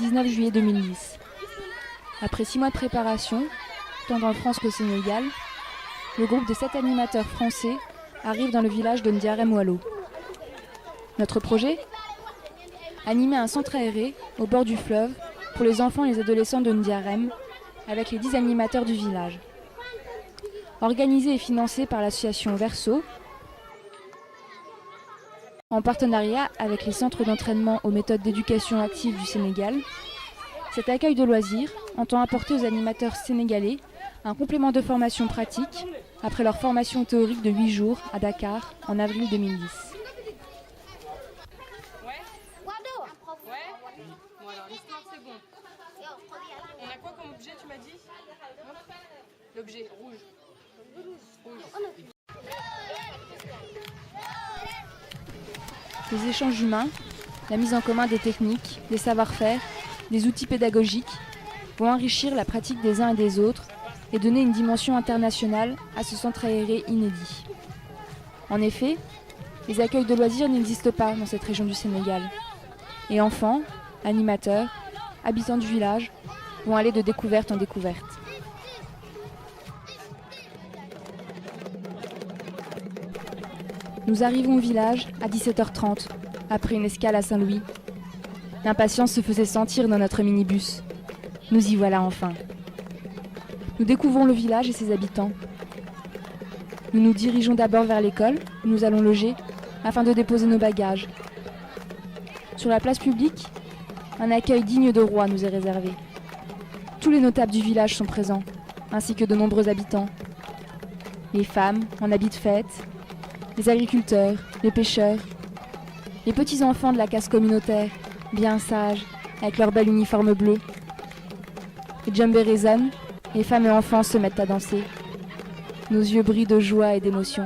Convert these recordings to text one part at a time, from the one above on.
19 juillet 2010. Après 6 mois de préparation, tant en France qu'au Sénégal, le groupe de 7 animateurs français arrive dans le village de Ndiarème Wallo. Notre projet ? Animer un centre aéré au bord du fleuve pour les enfants et les adolescents de Ndiarème avec les 10 animateurs du village. Organisé et financé par l'association Verso, en partenariat avec les centres d'entraînement aux méthodes d'éducation active du Sénégal, cet accueil de loisirs entend apporter aux animateurs sénégalais un complément de formation pratique après leur formation théorique de 8 jours à Dakar en avril 2010. Bon alors l'histoire c'est bon. On a quoi comme objet tu m'as dit ? L'objet rouge. Les échanges humains, la mise en commun des techniques, des savoir-faire, des outils pédagogiques vont enrichir la pratique des uns et des autres et donner une dimension internationale à ce centre aéré inédit. En effet, les accueils de loisirs n'existent pas dans cette région du Sénégal. Et enfants, animateurs, habitants du village vont aller de découverte en découverte. Nous arrivons au village à 17h30, après une escale à Saint-Louis. L'impatience se faisait sentir dans notre minibus. Nous y voilà enfin. Nous découvrons le village et ses habitants. Nous nous dirigeons d'abord vers l'école, où nous allons loger, afin de déposer nos bagages. Sur la place publique, un accueil digne de roi nous est réservé. Tous les notables du village sont présents, ainsi que de nombreux habitants. Les femmes en habits de fête, les agriculteurs, les pêcheurs, les petits-enfants de la casse communautaire, bien sages, avec leur bel uniforme bleu. Les djembés résonnent, les femmes et enfants se mettent à danser. Nos yeux brillent de joie et d'émotion.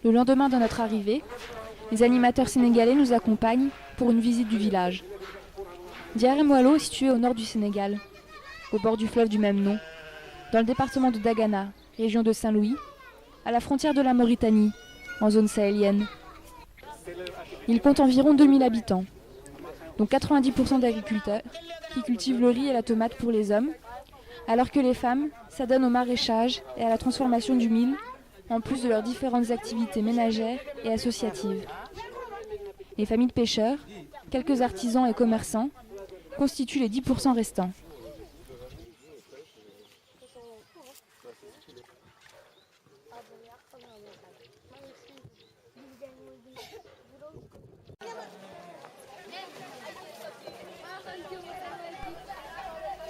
Le lendemain de notre arrivée, les animateurs sénégalais nous accompagnent pour une visite du village. Ndiarème Wallo est situé au nord du Sénégal, au bord du fleuve du même nom, dans le département de Dagana, région de Saint-Louis, à la frontière de la Mauritanie, en zone sahélienne. Il compte environ 2000 habitants, dont 90% d'agriculteurs qui cultivent le riz et la tomate pour les hommes, alors que les femmes s'adonnent au maraîchage et à la transformation du mil, en plus de leurs différentes activités ménagères et associatives. Les familles de pêcheurs, quelques artisans et commerçants, constituent les 10% restants.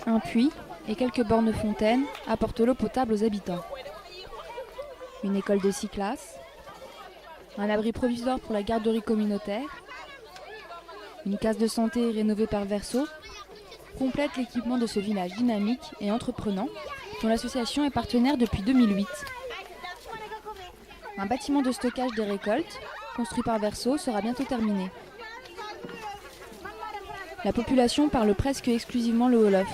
Un puits et quelques bornes fontaines apportent l'eau potable aux habitants. Une école de 6 classes, un abri provisoire pour la garderie communautaire, une case de santé rénovée par Verso complètent l'équipement de ce village dynamique et entreprenant dont l'association est partenaire depuis 2008. Un bâtiment de stockage des récoltes, construit par Verso, sera bientôt terminé. La population parle presque exclusivement le wolof.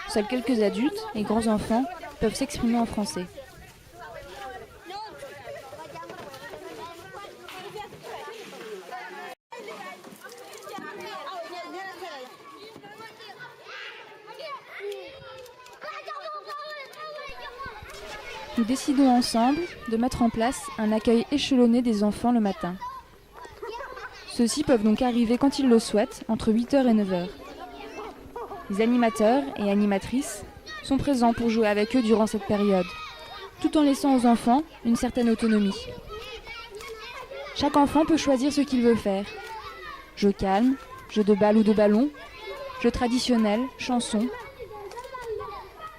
Seuls quelques adultes et grands enfants peuvent s'exprimer en français. Nous décidons ensemble de mettre en place un accueil échelonné des enfants le matin. Ceux-ci peuvent donc arriver quand ils le souhaitent, entre 8h et 9h. Les animateurs et animatrices sont présents pour jouer avec eux durant cette période, tout en laissant aux enfants une certaine autonomie. Chaque enfant peut choisir ce qu'il veut faire. Jeu calme, jeu de balle ou de ballon, jeux traditionnels, chansons.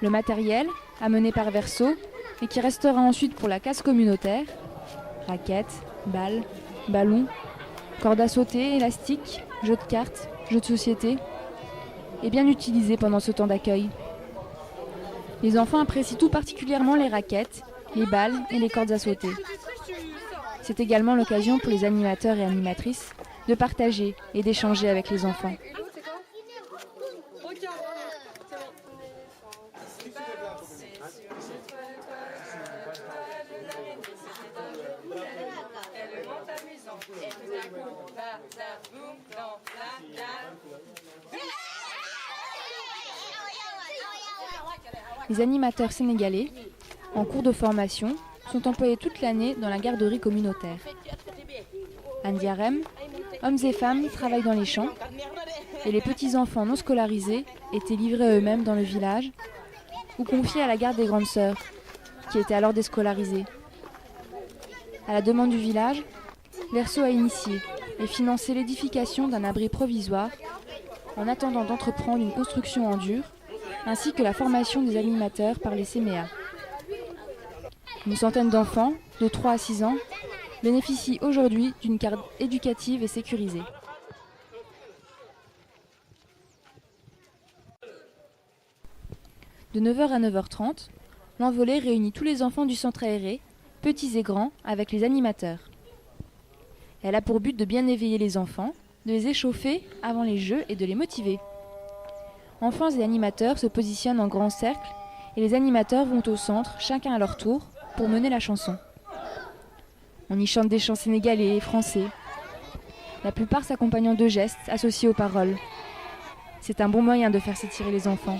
Le matériel, amené par Verso, et qui restera ensuite pour la casse communautaire, raquettes, balles, ballons, cordes à sauter, élastiques, jeux de cartes, jeux de société, est bien utilisé pendant ce temps d'accueil. Les enfants apprécient tout particulièrement les raquettes, les balles et les cordes à sauter. C'est également l'occasion pour les animateurs et animatrices de partager et d'échanger avec les enfants. Les animateurs sénégalais, en cours de formation, sont employés toute l'année dans la garderie communautaire. Andiarem, hommes et femmes travaillent dans les champs et les petits-enfants non scolarisés étaient livrés à eux-mêmes dans le village ou confiés à la garde des grandes sœurs, qui étaient alors déscolarisées. À la demande du village, Verso a initié et financé l'édification d'un abri provisoire en attendant d'entreprendre une construction en dur ainsi que la formation des animateurs par les CMEA. Une centaine d'enfants, de 3 à 6 ans, bénéficient aujourd'hui d'une carte éducative et sécurisée. De 9h à 9h30, l'envolée réunit tous les enfants du centre aéré, petits et grands, avec les animateurs. Elle a pour but de bien éveiller les enfants, de les échauffer avant les jeux et de les motiver. Enfants et animateurs se positionnent en grand cercle et les animateurs vont au centre, chacun à leur tour, pour mener la chanson. On y chante des chants sénégalais et français, la plupart s'accompagnant de gestes associés aux paroles. C'est un bon moyen de faire s'étirer les enfants.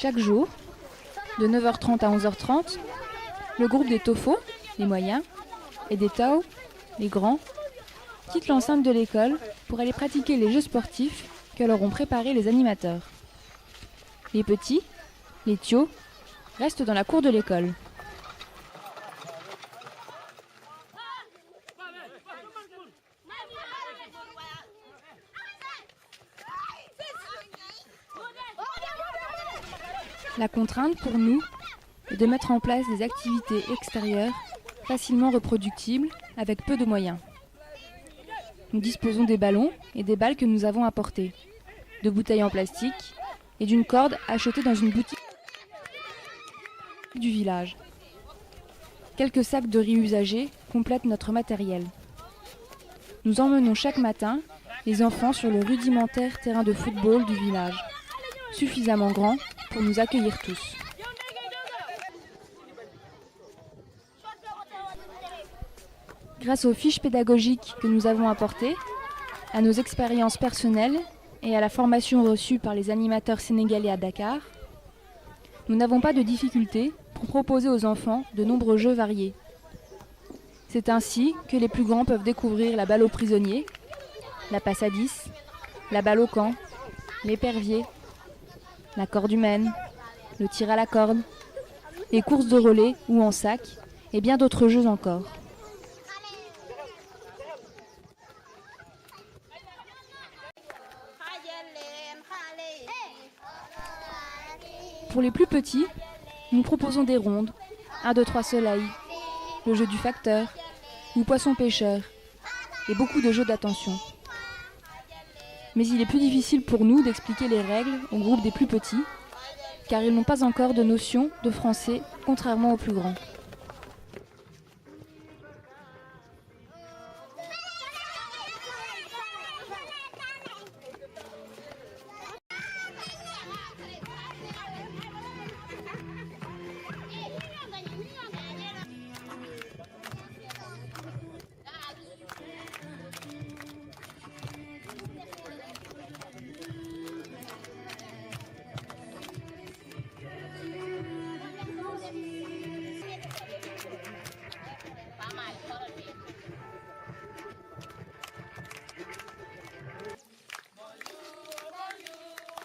Chaque jour, de 9h30 à 11h30, le groupe des Tofo, les moyens, et des Tao, les grands, quitte l'enceinte de l'école pour aller pratiquer les jeux sportifs que leur ont préparés les animateurs. Les petits, les Tio, restent dans la cour de l'école. La contrainte pour nous est de mettre en place des activités extérieures facilement reproductibles avec peu de moyens. Nous disposons des ballons et des balles que nous avons apportés, de bouteilles en plastique et d'une corde achetée dans une boutique du village. Quelques sacs de riz usagés complètent notre matériel. Nous emmenons chaque matin les enfants sur le rudimentaire terrain de football du village, suffisamment grand pour nous accueillir tous. Grâce aux fiches pédagogiques que nous avons apportées, à nos expériences personnelles et à la formation reçue par les animateurs sénégalais à Dakar, nous n'avons pas de difficulté pour proposer aux enfants de nombreux jeux variés. C'est ainsi que les plus grands peuvent découvrir la balle aux prisonniers, la passe à 10, la balle au camp, l'épervier, la corde humaine, le tir à la corde, les courses de relais ou en sac et bien d'autres jeux encore. Pour les plus petits, nous proposons des rondes, 1, 2, 3 soleil, le jeu du facteur ou poisson-pêcheur et beaucoup de jeux d'attention. Mais il est plus difficile pour nous d'expliquer les règles au groupe des plus petits, car ils n'ont pas encore de notion de français, contrairement aux plus grands.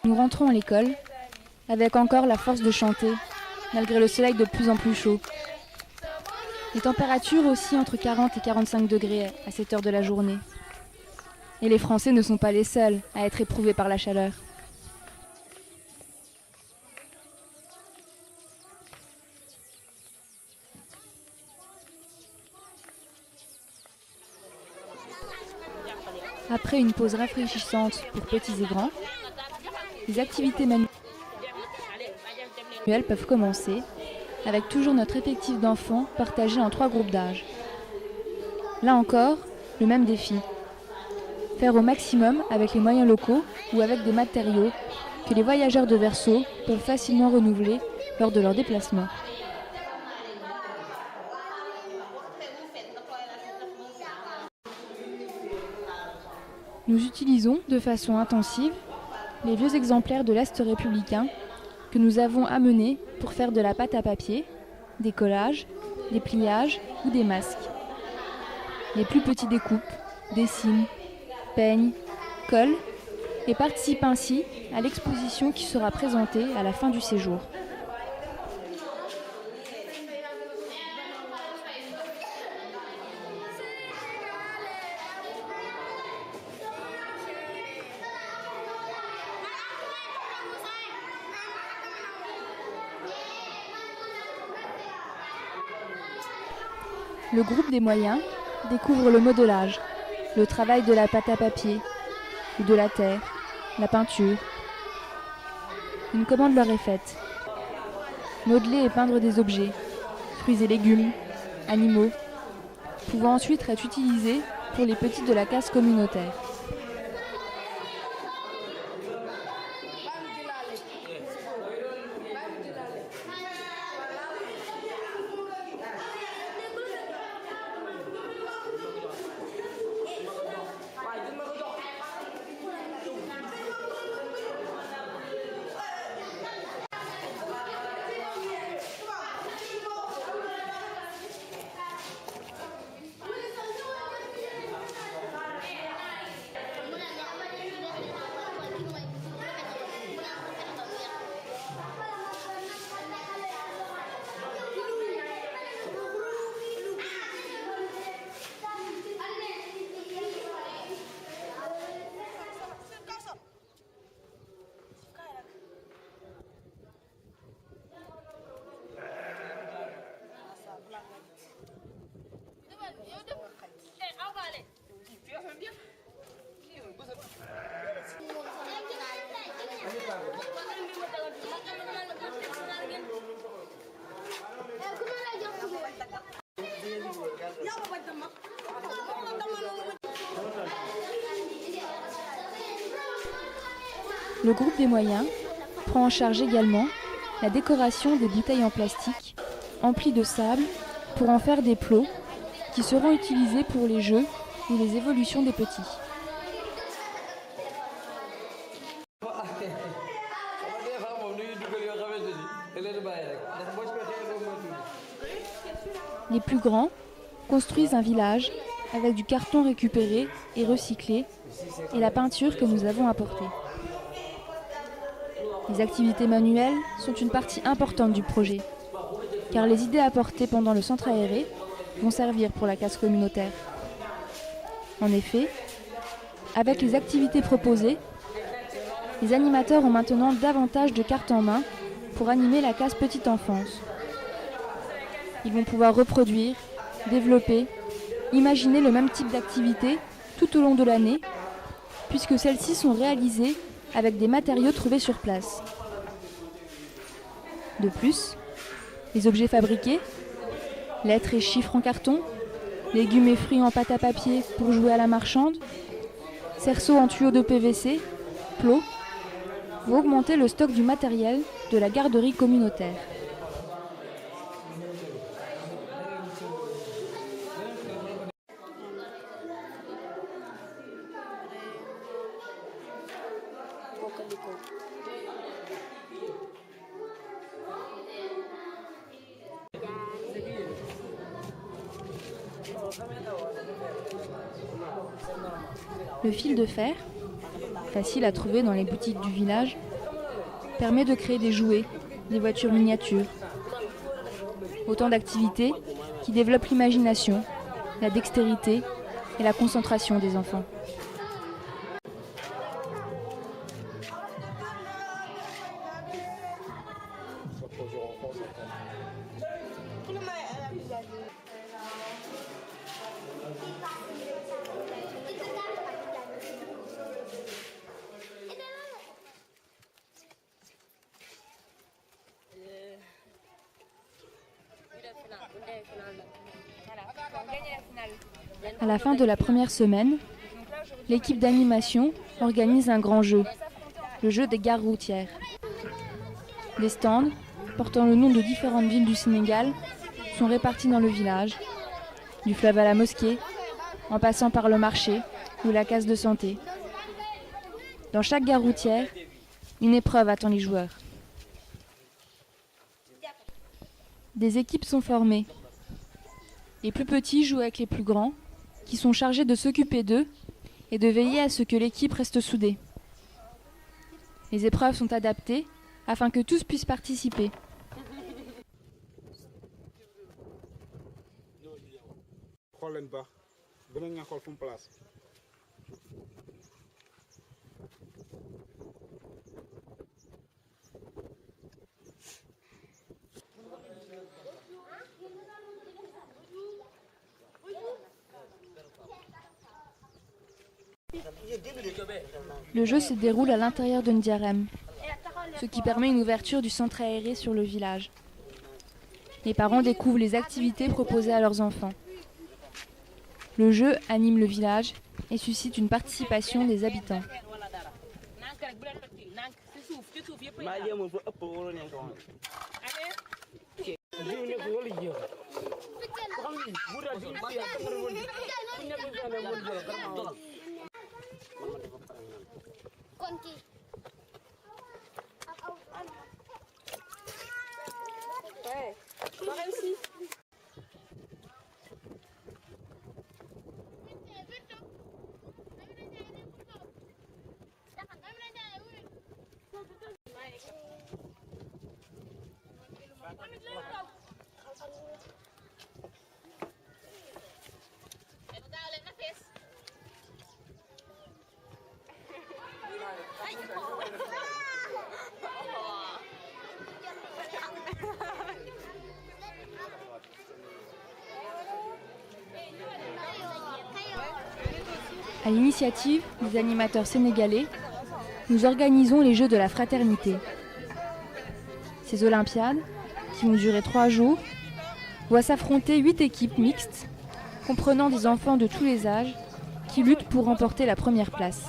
Nous rentrons à l'école avec encore la force de chanter, malgré le soleil de plus en plus chaud. Les températures aussi entre 40 et 45 degrés à cette heure de la journée. Et les Français ne sont pas les seuls à être éprouvés par la chaleur. Après une pause rafraîchissante pour petits et grands, les activités manuelles peuvent commencer, avec toujours notre effectif d'enfants partagé en 3 groupes d'âge. Là encore, le même défi. Faire au maximum avec les moyens locaux ou avec des matériaux que les voyageurs de Verso peuvent facilement renouveler lors de leur déplacement. Nous utilisons de façon intensive les vieux exemplaires de l'Est républicain que nous avons amenés pour faire de la pâte à papier, des collages, des pliages ou des masques. Les plus petits découpent, dessinent, peignent, collent et participent ainsi à l'exposition qui sera présentée à la fin du séjour. Le groupe des moyens découvre le modelage, le travail de la pâte à papier, ou de la terre, la peinture. Une commande leur est faite. Modeler et peindre des objets, fruits et légumes, animaux, pouvant ensuite être utilisés pour les petits de la classe communautaire. Le groupe des moyens prend en charge également la décoration des bouteilles en plastique emplies de sable pour en faire des plots qui seront utilisés pour les jeux et les évolutions des petits. Les plus grands construisent un village avec du carton récupéré et recyclé et la peinture que nous avons apportée. Les activités manuelles sont une partie importante du projet, car les idées apportées pendant le centre aéré vont servir pour la case communautaire. En effet, avec les activités proposées, les animateurs ont maintenant davantage de cartes en main pour animer la case petite enfance. Ils vont pouvoir reproduire, développer, imaginer le même type d'activité tout au long de l'année, puisque celles-ci sont réalisées avec des matériaux trouvés sur place. De plus, les objets fabriqués, lettres et chiffres en carton, légumes et fruits en pâte à papier pour jouer à la marchande, cerceaux en tuyaux de PVC, plots, vont augmenter le stock du matériel de la garderie communautaire. Le fil de fer, facile à trouver dans les boutiques du village, permet de créer des jouets, des voitures miniatures. Autant d'activités qui développent l'imagination, la dextérité et la concentration des enfants. À la fin de la première semaine, l'équipe d'animation organise un grand jeu, le jeu des gares routières. Des stands, portant le nom de différentes villes du Sénégal, sont répartis dans le village, du fleuve à la mosquée, en passant par le marché ou la case de santé. Dans chaque gare routière, une épreuve attend les joueurs. Des équipes sont formées. Les plus petits jouent avec les plus grands, qui sont chargés de s'occuper d'eux et de veiller à ce que l'équipe reste soudée. Les épreuves sont adaptées afin que tous puissent participer. Le jeu se déroule à l'intérieur de Ndiarème, ce qui permet une ouverture du centre aéré sur le village. Les parents découvrent les activités proposées à leurs enfants. Le jeu anime le village et suscite une participation des habitants. Ouais, pas réussi. À l'initiative des animateurs sénégalais, nous organisons les Jeux de la Fraternité. Ces Olympiades, qui vont durer 3 jours, voient s'affronter 8 équipes mixtes, comprenant des enfants de tous les âges, qui luttent pour remporter la première place.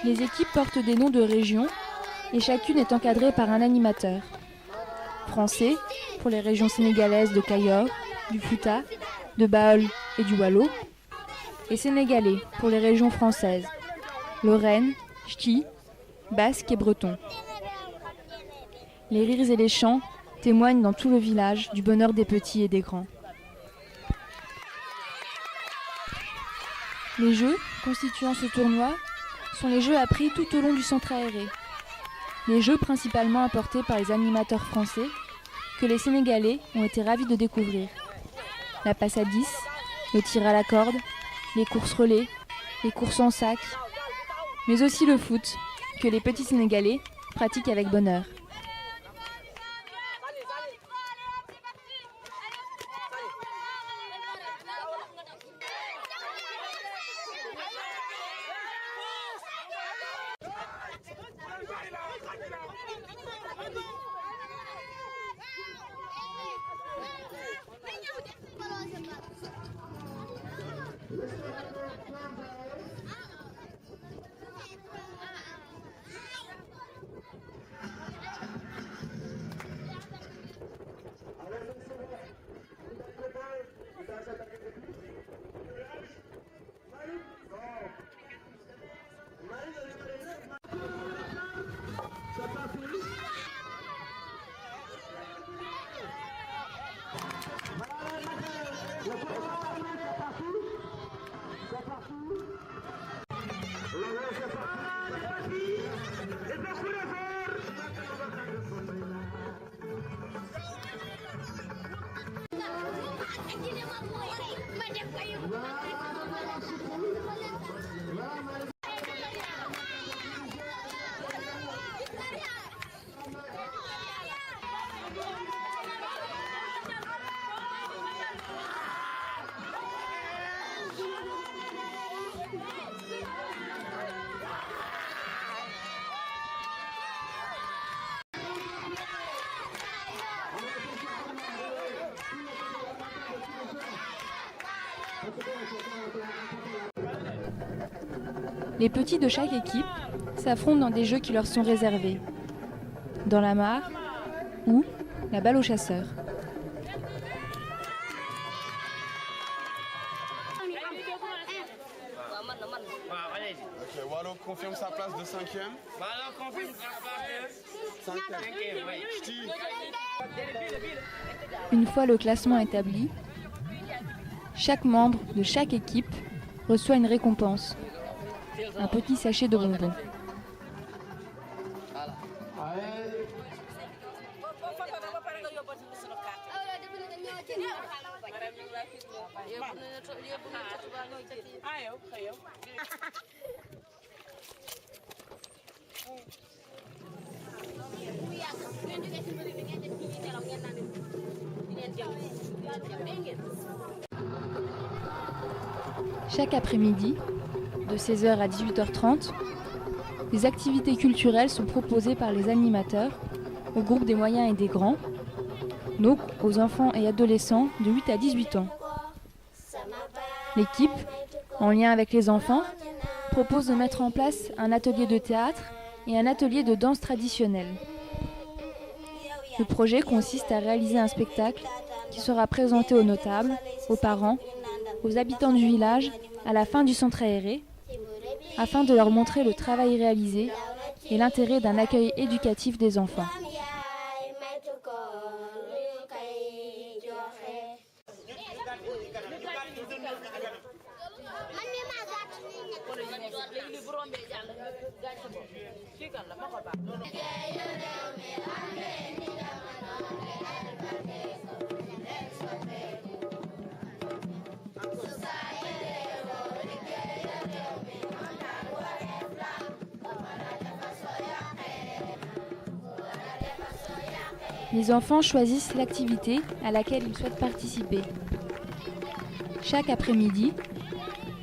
Les équipes portent des noms de régions et chacune est encadrée par un animateur. français pour les régions sénégalaises de Kayor, du Fouta, de Baol et du Waalo, et sénégalais pour les régions françaises, Lorraine, Ch'ti, Basque et Breton. Les rires et les chants témoignent dans tout le village du bonheur des petits et des grands. Les jeux constituant ce tournoi sont les jeux appris tout au long du centre aéré. Les jeux principalement apportés par les animateurs français que les Sénégalais ont été ravis de découvrir. La passe à 10, le tir à la corde, les courses relais, les courses en sac, mais aussi le foot que les petits Sénégalais pratiquent avec bonheur. Les petits de chaque équipe s'affrontent dans des jeux qui leur sont réservés. Dans la mare ou la balle au chasseur. Ok, Waalo confirme sa place de 5e. Une fois le classement établi, chaque membre de chaque équipe reçoit une récompense, un petit sachet de bonbons. Chaque après-midi, de 16h à 18h30, des activités culturelles sont proposées par les animateurs au groupe des moyens et des grands, donc aux enfants et adolescents de 8 à 18 ans. L'équipe, en lien avec les enfants, propose de mettre en place un atelier de théâtre et un atelier de danse traditionnelle. Le projet consiste à réaliser un spectacle qui sera présenté aux notables, aux parents, aux habitants du village à la fin du centre aéré, afin de leur montrer le travail réalisé et l'intérêt d'un accueil éducatif des enfants. Les enfants choisissent l'activité à laquelle ils souhaitent participer. Chaque après-midi,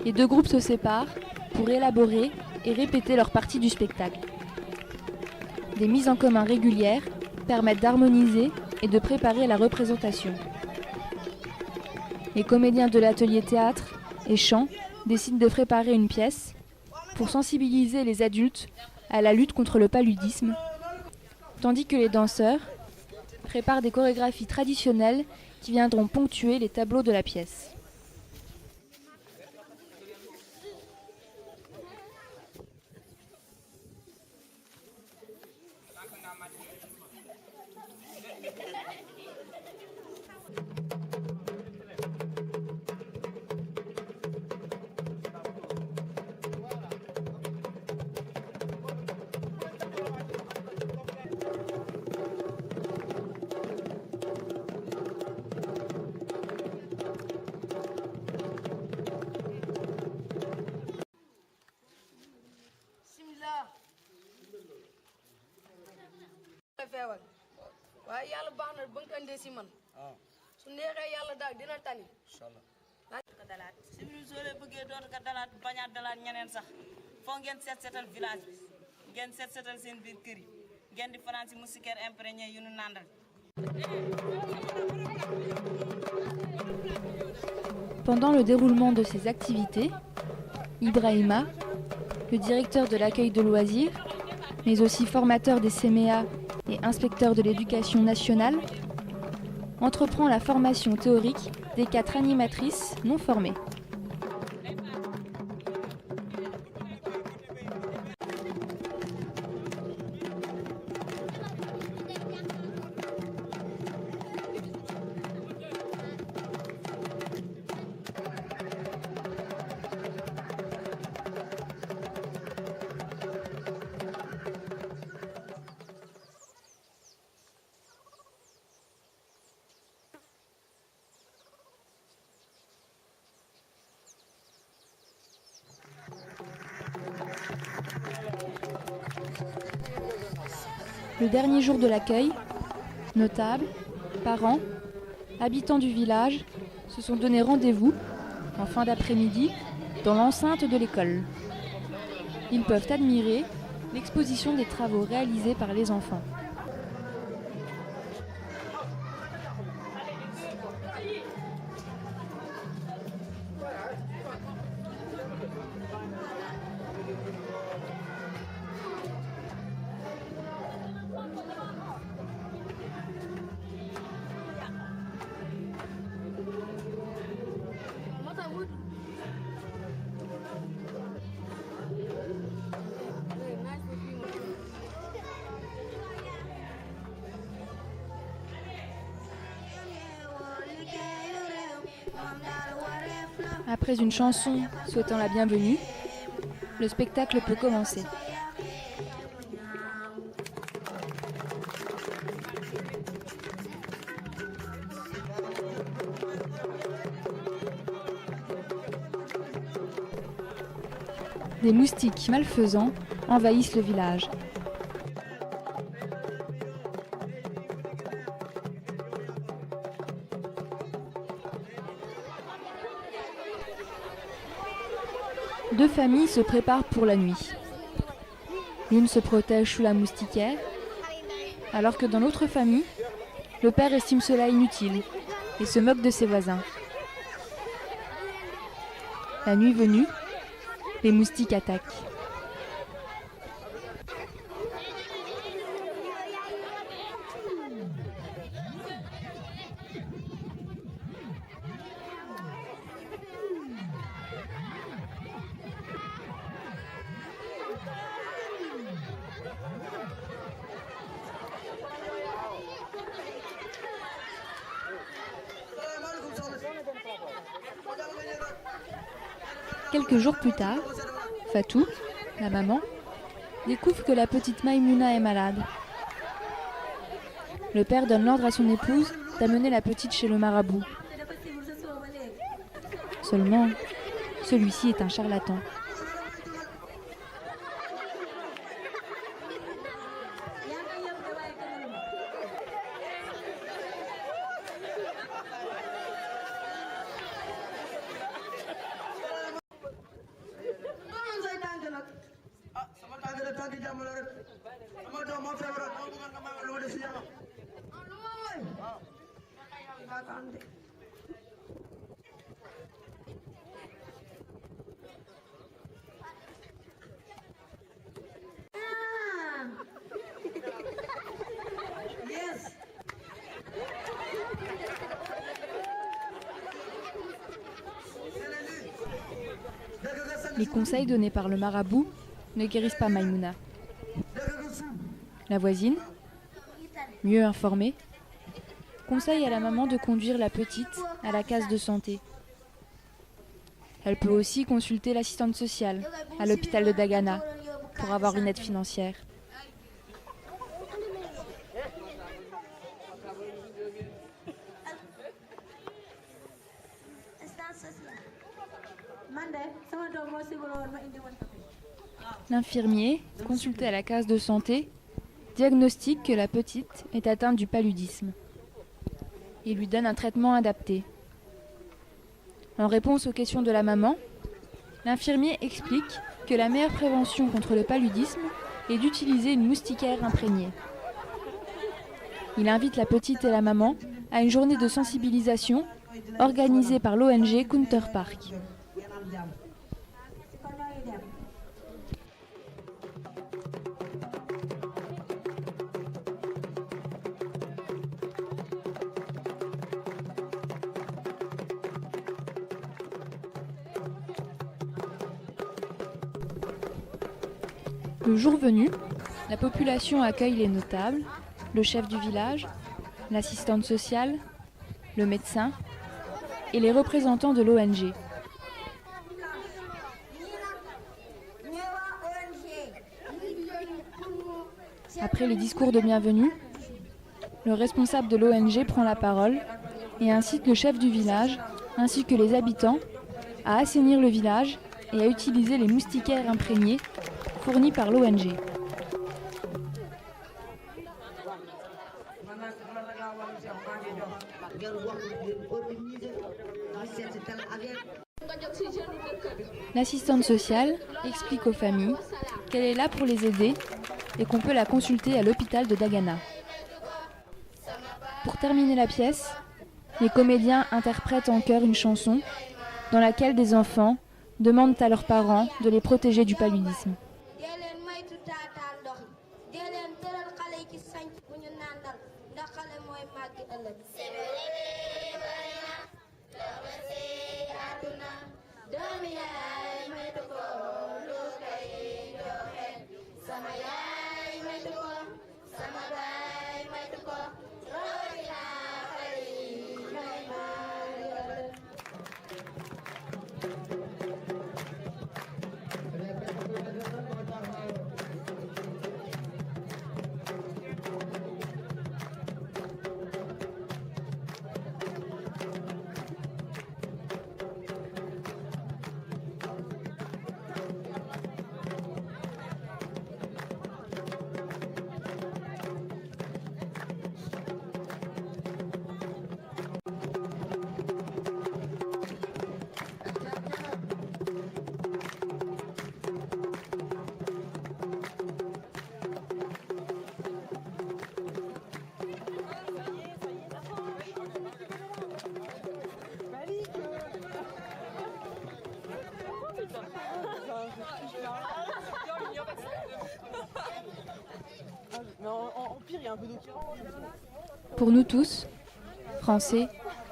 les deux groupes se séparent pour élaborer et répéter leur partie du spectacle. Des mises en commun régulières permettent d'harmoniser et de préparer la représentation. Les comédiens de l'atelier théâtre et chant décident de préparer une pièce pour sensibiliser les adultes à la lutte contre le paludisme, tandis que les danseurs prépare des chorégraphies traditionnelles qui viendront ponctuer les tableaux de la pièce. waaye yàlla baax na ba nga ko indee si man su neexee yàlla daal dina tani inshallah ko dalaat si biir soo leen bëggee dootu ko dalaat bañaat dalaat ñeneen sax foo ngeen seetal village bi ngeen seetal seen biir kër yi ngeen di fanaan si moustiquaire imprégné yu nu nàndal. Pendant le déroulement de ces activités, Ibrahima, le directeur de l'accueil de loisirs, mais aussi formateur des CMEA et inspecteur de l'éducation nationale, entreprend la formation théorique des 4 animatrices non formées. Le dernier jour de l'accueil, notables, parents, habitants du village se sont donné rendez-vous en fin d'après-midi dans l'enceinte de l'école. Ils peuvent admirer l'exposition des travaux réalisés par les enfants. Après une chanson souhaitant la bienvenue, le spectacle peut commencer. Des moustiques malfaisants envahissent le village. Deux familles se préparent pour la nuit. L'une se protège sous la moustiquaire, alors que dans l'autre famille, le père estime cela inutile et se moque de ses voisins. La nuit venue, les moustiques attaquent. Quelques jours plus tard, Fatou, la maman, découvre que la petite Maïmouna est malade. Le père donne l'ordre à son épouse d'amener la petite chez le marabout. Seulement, celui-ci est un charlatan. Les conseils donnés par le marabout ne guérissent pas Maïmouna. La voisine, mieux informée, conseille à la maman de conduire la petite à la case de santé. Elle peut aussi consulter l'assistante sociale à l'hôpital de Dagana pour avoir une aide financière. L'infirmier, consulté à la case de santé, diagnostique que la petite est atteinte du paludisme et lui donne un traitement adapté. En réponse aux questions de la maman, l'infirmier explique que la meilleure prévention contre le paludisme est d'utiliser une moustiquaire imprégnée. Il invite la petite et la maman à une journée de sensibilisation organisée par l'ONG Counterpark. Le jour venu, la population accueille les notables, le chef du village, l'assistante sociale, le médecin et les représentants de l'ONG. Après les discours de bienvenue, le responsable de l'ONG prend la parole et incite le chef du village ainsi que les habitants à assainir le village et à utiliser les moustiquaires imprégnées fournies par l'ONG. L'assistante sociale explique aux familles qu'elle est là pour les aider et qu'on peut la consulter à l'hôpital de Dagana. Pour terminer la pièce, les comédiens interprètent en chœur une chanson dans laquelle des enfants demandent à leurs parents de les protéger du paludisme. Pour nous tous, Français,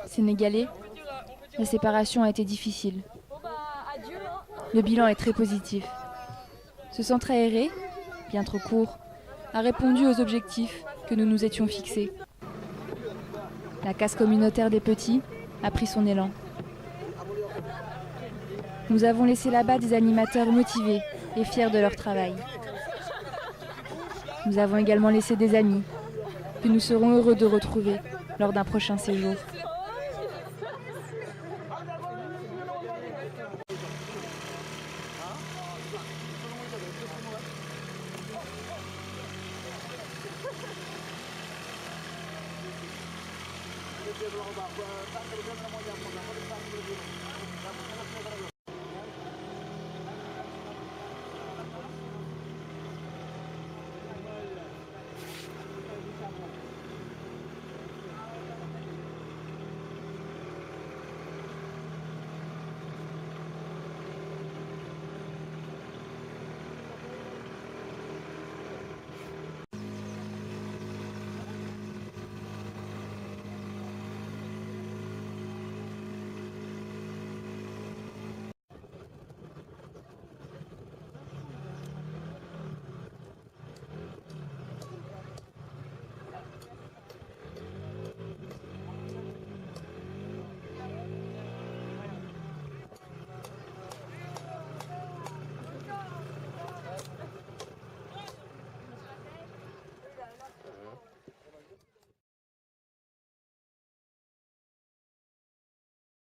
Sénégalais, la séparation a été difficile. Le bilan est très positif. Ce centre aéré, bien trop court, a répondu aux objectifs que nous nous étions fixés. La case communautaire des petits a pris son élan. Nous avons laissé là-bas des animateurs motivés et fiers de leur travail. Nous avons également laissé des amis que nous serons heureux de retrouver lors d'un prochain séjour.